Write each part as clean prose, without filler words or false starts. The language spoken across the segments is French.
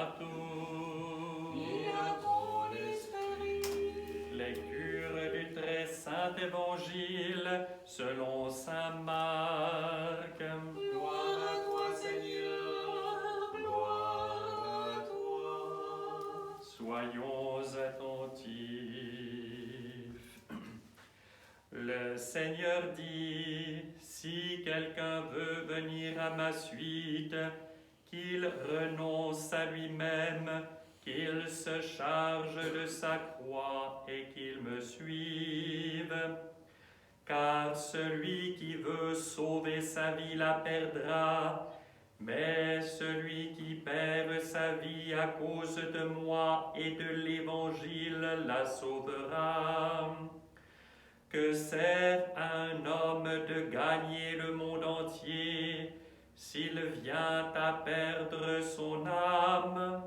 à tous. Et à ton esprit. Lecture du très saint évangile selon saint Marc. Gloire à toi, Seigneur, gloire à toi. Soyons attentifs. Le Seigneur dit, si quelqu'un veut venir à ma suite, qu'il renonce à lui-même, qu'il se charge de sa croix et qu'il me suive. Car celui qui veut sauver sa vie la perdra, mais celui qui perd sa vie à cause de moi et de l'Évangile la sauvera. Que sert à un homme de gagner le monde entier s'il vient à perdre son âme?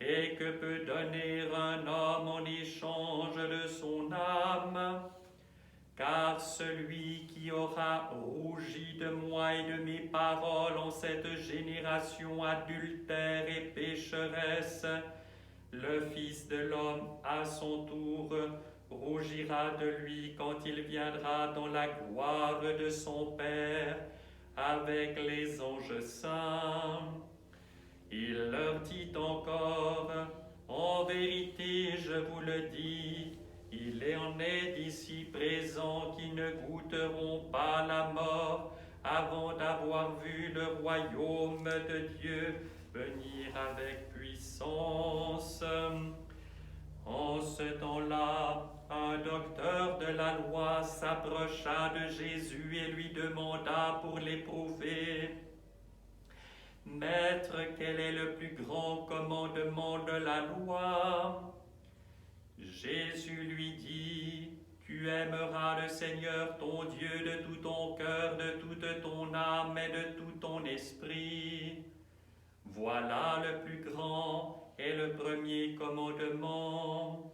Et que peut donner un homme en échange de son âme? Car celui qui aura rougi de moi et de mes paroles en cette génération adultère et pécheresse, le Fils de l'homme à son tour rougira de lui quand il viendra dans la gloire de son Père avec les anges saints. Il leur dit encore, en vérité je vous le dis, il en est d'ici présents qui ne goûteront pas la mort avant d'avoir vu le royaume de Dieu venir avec puissance. En ce temps-là, un docteur de la loi s'approcha de Jésus et lui demanda pour l'éprouver, « Maître, quel est le plus grand commandement de la loi ?» Jésus lui dit, « Tu aimeras le Seigneur ton Dieu de tout ton cœur, de toute ton âme et de tout ton esprit. Voilà le plus grand et le premier commandement.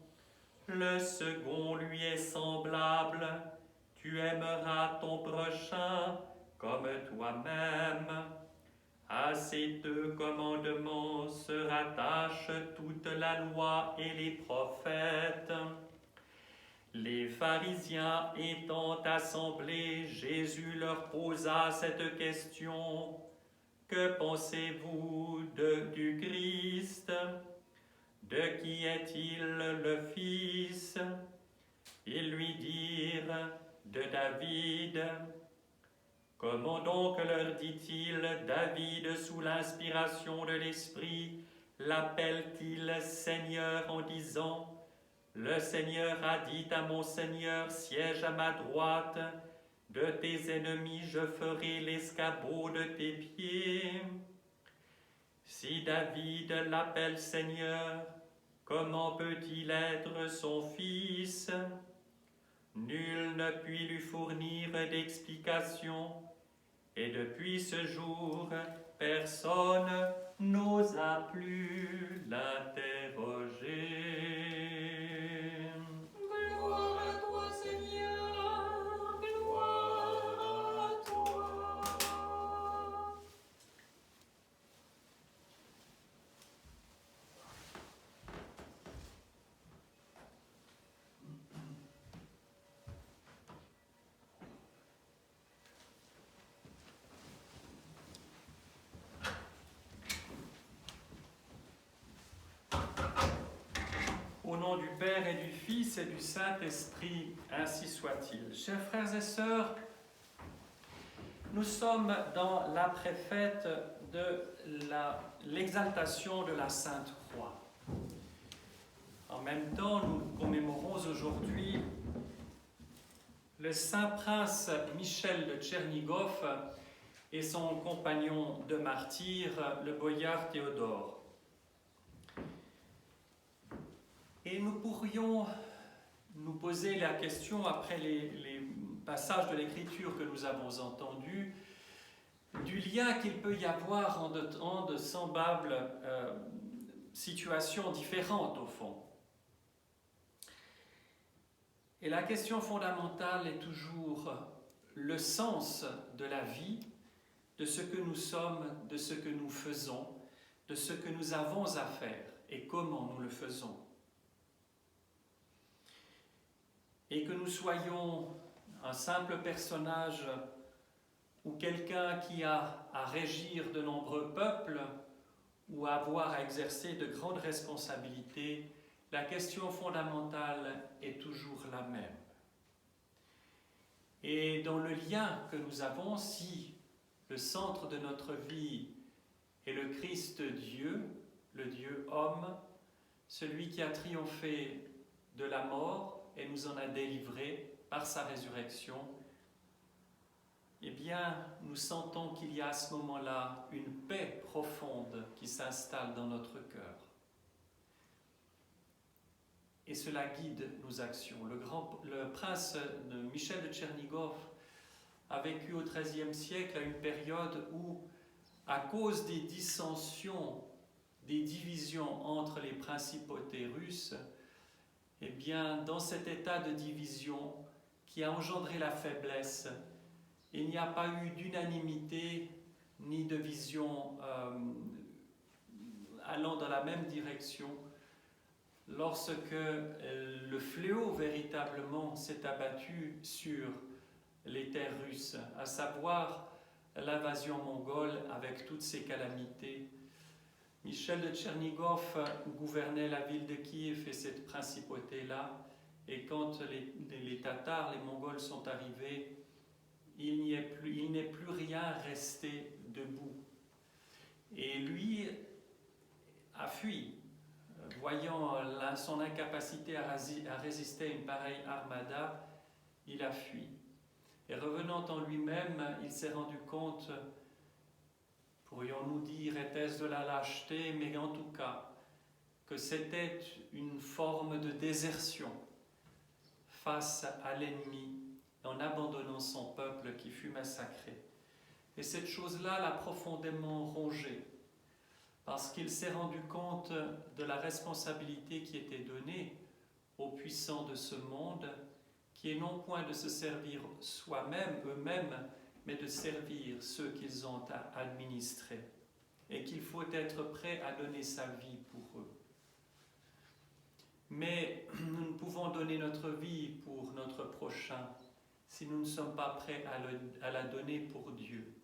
Le second lui est semblable, tu aimeras ton prochain comme toi-même. À ces deux commandements se rattache toute la loi et les prophètes. » Les pharisiens étant assemblés, Jésus leur posa cette question, « Que pensez-vous du Christ? De qui est-il le Fils ?» Ils lui dirent, « De David. » Comment donc, leur dit-il, David, sous l'inspiration de l'Esprit, l'appelle-t-il Seigneur en disant, « Le Seigneur a dit à mon Seigneur, siège à ma droite, de tes ennemis je ferai l'escabeau de tes pieds. » Si David l'appelle Seigneur, comment peut-il être son fils? Nul ne put lui fournir d'explication, et depuis ce jour, personne n'osa plus l'interroger. Gloire à toi, Seigneur, gloire à toi. Au nom du Père et du Fils et du Saint-Esprit, ainsi soit-il. Chers frères et sœurs, nous sommes dans la préfète de l'exaltation de la Sainte Croix. En même temps, nous commémorons aujourd'hui le saint prince Michel de Tchernigov et son compagnon de martyr, le boyard Théodore. Et nous pourrions nous poser la question, après les passages de l'Écriture que nous avons entendus, du lien qu'il peut y avoir en de semblables situations différentes au fond. Et la question fondamentale est toujours le sens de la vie, de ce que nous sommes, de ce que nous faisons, de ce que nous avons à faire et comment nous le faisons. Et que nous soyons un simple personnage ou quelqu'un qui a à régir de nombreux peuples ou à avoir à exercer de grandes responsabilités, la question fondamentale est toujours la même. Et dans le lien que nous avons, si le centre de notre vie est le Christ Dieu, le Dieu homme, celui qui a triomphé de la mort et nous en a délivrés par sa résurrection, eh bien, nous sentons qu'il y a à ce moment-là une paix profonde qui s'installe dans notre cœur. Et cela guide nos actions. Le prince Michel de Tchernigov a vécu au XIIIe siècle à une période où, à cause des dissensions, des divisions entre les principautés russes, eh bien, dans cet état de division qui a engendré la faiblesse, il n'y a pas eu d'unanimité ni de vision allant dans la même direction lorsque le fléau véritablement s'est abattu sur les terres russes, à savoir l'invasion mongole avec toutes ses calamités. Michel de Tchernigov gouvernait la ville de Kiev et cette principauté-là, et quand les Tatars, les Mongols sont arrivés, il n'est plus rien resté debout. Et lui a fui, voyant son incapacité à résister à une pareille armada, il a fui. Et revenant en lui-même, il s'est rendu compte, pourrions-nous dire, était-ce de la lâcheté, mais en tout cas, que c'était une forme de désertion face à l'ennemi, en abandonnant son peuple qui fut massacré. Et cette chose-là l'a profondément rongé, parce qu'il s'est rendu compte de la responsabilité qui était donnée aux puissants de ce monde, qui est non point de se servir eux-mêmes, mais de servir ceux qu'ils ont à administrer, et qu'il faut être prêt à donner sa vie pour eux. Mais nous ne pouvons donner notre vie pour notre prochain si nous ne sommes pas prêts à la donner pour Dieu.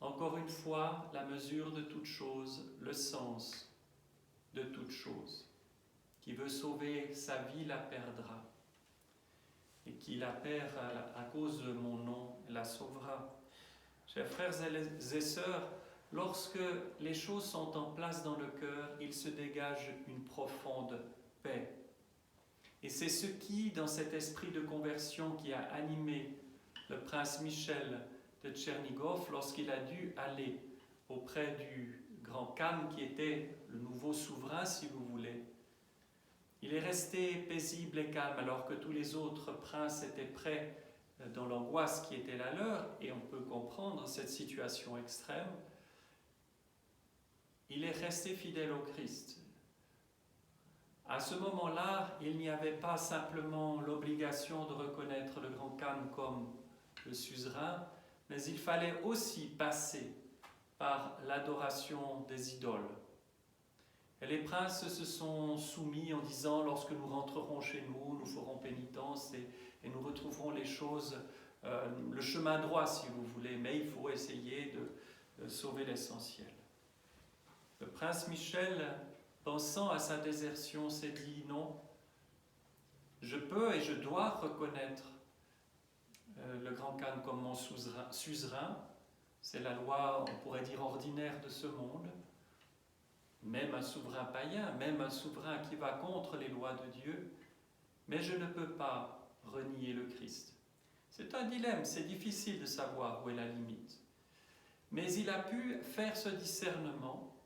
Encore une fois, la mesure de toute chose, le sens de toute chose. Qui veut sauver sa vie la perdra. Et qui la perd à cause de mon nom la sauvera. Chers frères et sœurs, lorsque les choses sont en place dans le cœur, il se dégage une profonde paix. Et c'est ce qui, dans cet esprit de conversion qui a animé le prince Michel de Tchernigov, lorsqu'il a dû aller auprès du grand Khan, qui était le nouveau souverain, si vous voulez, il est resté paisible et calme, alors que tous les autres princes étaient prêts dans l'angoisse qui était la leur, et on peut comprendre cette situation extrême. Il est resté fidèle au Christ. À ce moment-là, il n'y avait pas simplement l'obligation de reconnaître le grand Khan comme le suzerain, mais il fallait aussi passer par l'adoration des idoles. Et les princes se sont soumis en disant, lorsque nous rentrerons chez nous, nous ferons pénitence et nous retrouverons les choses, le chemin droit si vous voulez, mais il faut essayer de sauver l'essentiel. Le prince Michel, pensant à sa désertion, s'est dit non, je peux et je dois reconnaître le grand Khan comme mon suzerain, c'est la loi, on pourrait dire, ordinaire de ce monde. Même un souverain païen, même un souverain qui va contre les lois de Dieu, mais je ne peux pas renier le Christ. C'est un dilemme, c'est difficile de savoir où est la limite. Mais il a pu faire ce discernement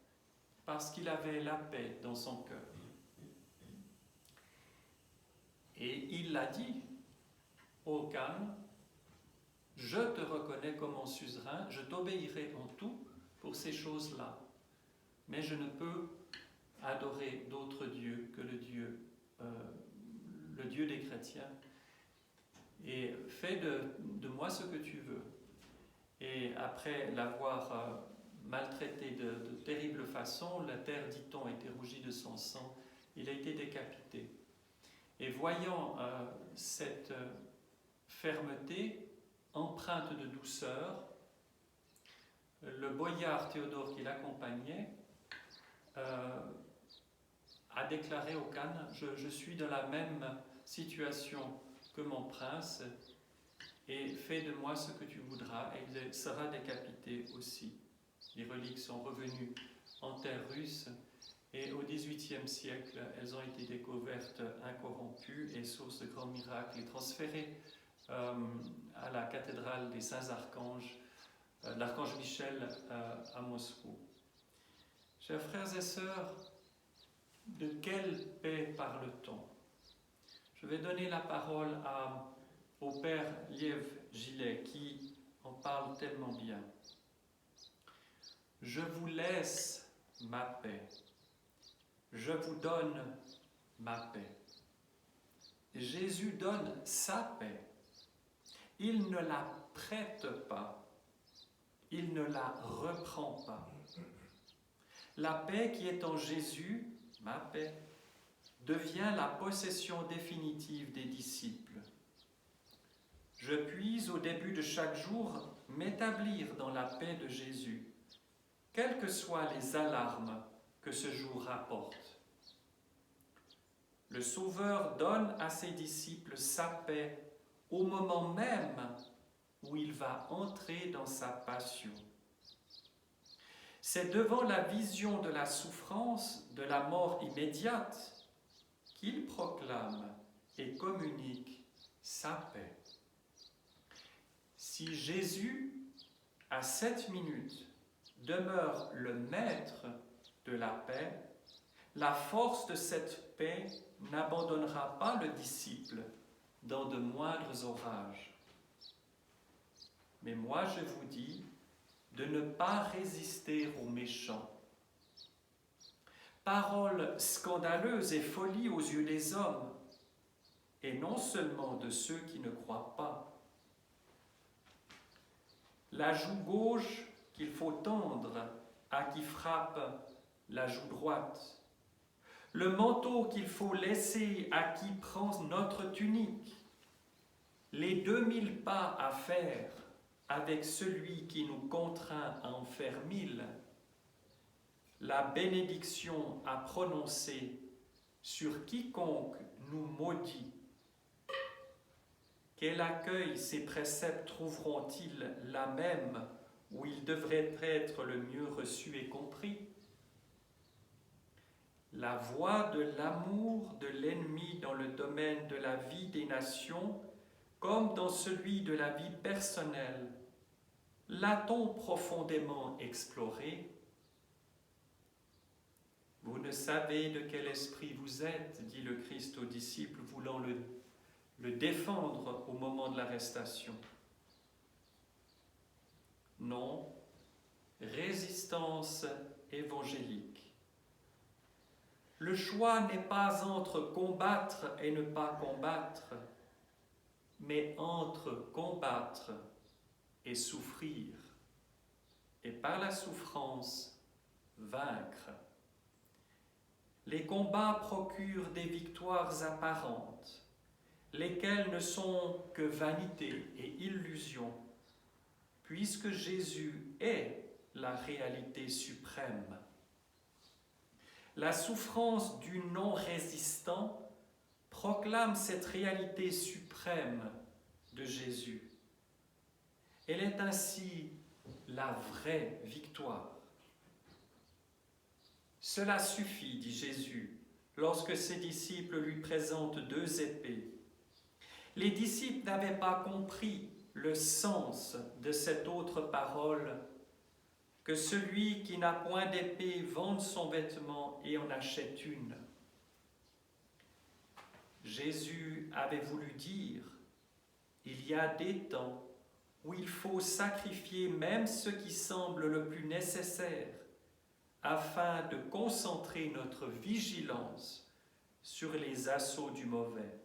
parce qu'il avait la paix dans son cœur. Et il l'a dit au Khan, je te reconnais comme mon suzerain, je t'obéirai en tout pour ces choses-là. Mais je ne peux adorer d'autres dieux que le Dieu des chrétiens. Et fais de moi ce que tu veux. Et après l'avoir maltraité de terrible façon. La terre, dit-on, était rougie de son sang. Il a été décapité. Et voyant cette fermeté, empreinte de douceur, le boyard Théodore qui l'accompagnait a déclaré au Khan « Je suis dans la même situation que mon prince, et fais de moi ce que tu voudras. » Et il sera décapité aussi. Les reliques sont revenues en terre russe, et au XVIIIe siècle, elles ont été découvertes incorrompues et source de grands miracles, et transférées à la cathédrale des Saints-Archanges, l'Archange Michel à Moscou. Chers frères et sœurs, de quelle paix parle-t-on? Je vais donner la parole au Père Liev Gillet qui en parle tellement bien. Je vous laisse ma paix. Je vous donne ma paix. Jésus donne sa paix. Il ne la prête pas. Il ne la reprend pas. La paix qui est en Jésus, ma paix, devient la possession définitive des disciples. Je puis, au début de chaque jour, m'établir dans la paix de Jésus, quelles que soient les alarmes que ce jour rapporte. Le Sauveur donne à ses disciples sa paix au moment même où il va entrer dans sa passion. C'est devant la vision de la souffrance, de la mort immédiate, qu'il proclame et communique sa paix. Si Jésus, à 7 minutes, demeure le maître de la paix, la force de cette paix n'abandonnera pas le disciple dans de moindres orages. Mais moi, je vous dis de ne pas résister aux méchants. Parole scandaleuse et folie aux yeux des hommes, et non seulement de ceux qui ne croient pas. La joue gauche qu'il faut tendre à qui frappe la joue droite. Le manteau qu'il faut laisser à qui prend notre tunique. Les 2000 pas à faire avec celui qui nous contraint à en faire 1000. La bénédiction à prononcer sur quiconque nous maudit. Quel accueil ces préceptes trouveront-ils là même où ils devraient être le mieux reçus et compris? La voix de l'amour de l'ennemi dans le domaine de la vie des nations, comme dans celui de la vie personnelle, l'a-t-on profondément exploré? Vous ne savez de quel esprit vous êtes, dit le Christ aux disciples, voulant le défendre au moment de l'arrestation. Non, résistance évangélique. Le choix n'est pas entre combattre et ne pas combattre, mais entre combattre et souffrir, et par la souffrance, vaincre. Les combats procurent des victoires apparentes, lesquelles ne sont que vanité et illusion, puisque Jésus est la réalité suprême. La souffrance du non-résistant proclame cette réalité suprême de Jésus. Elle est ainsi la vraie victoire. Cela suffit, dit Jésus, lorsque ses disciples lui présentent 2 épées. Les disciples n'avaient pas compris le sens de cette autre parole, que celui qui n'a point d'épée vende son vêtement et en achète une. Jésus avait voulu dire, il y a des temps où il faut sacrifier même ce qui semble le plus nécessaire afin de concentrer notre vigilance sur les assauts du mauvais.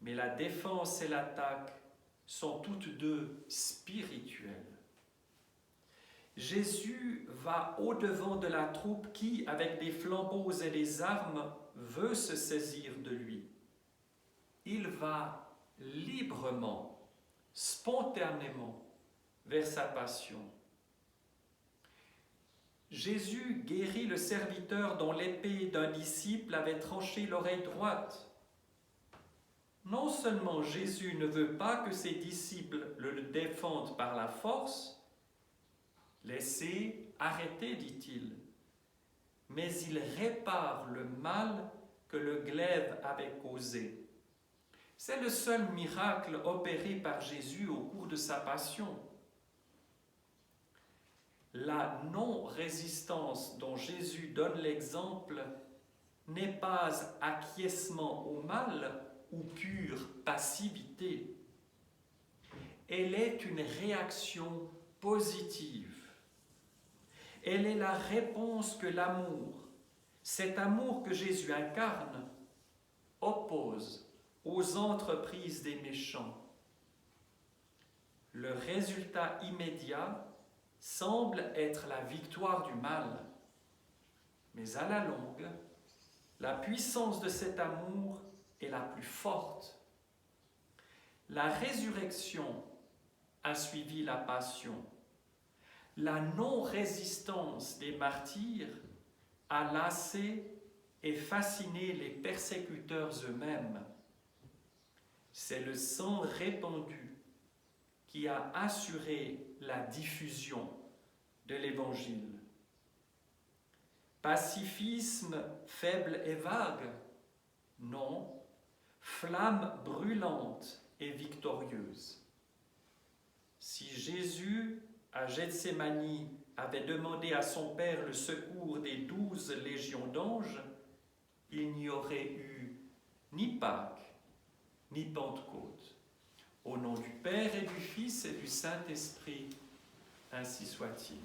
Mais la défense et l'attaque sont toutes deux spirituelles. Jésus va au-devant de la troupe qui, avec des flambeaux et des armes, veut se saisir de lui. Il va librement, spontanément, vers sa passion. Jésus guérit le serviteur dont l'épée d'un disciple avait tranché l'oreille droite. Non seulement Jésus ne veut pas que ses disciples le défendent par la force, laissez, arrêtez, dit-il, mais il répare le mal que le glaive avait causé. C'est le seul miracle opéré par Jésus au cours de sa passion. La non-résistance dont Jésus donne l'exemple n'est pas acquiescement au mal ou pure passivité. Elle est une réaction positive. Elle est la réponse que l'amour, cet amour que Jésus incarne, oppose aux entreprises des méchants. Le résultat immédiat semble être la victoire du mal, mais à la longue, la puissance de cet amour est la plus forte. La résurrection a suivi la passion. La non-résistance des martyrs a lassé et fasciné les persécuteurs eux-mêmes. C'est le sang répandu qui a assuré la diffusion de l'Évangile. Pacifisme faible et vague? Non, flamme brûlante et victorieuse. Si Jésus, à Gethsémani, avait demandé à son Père le secours des 12 légions d'anges, il n'y aurait eu ni Pâques, ni Pentecôte. Au nom du Père et du Fils et du Saint-Esprit, ainsi soit-il.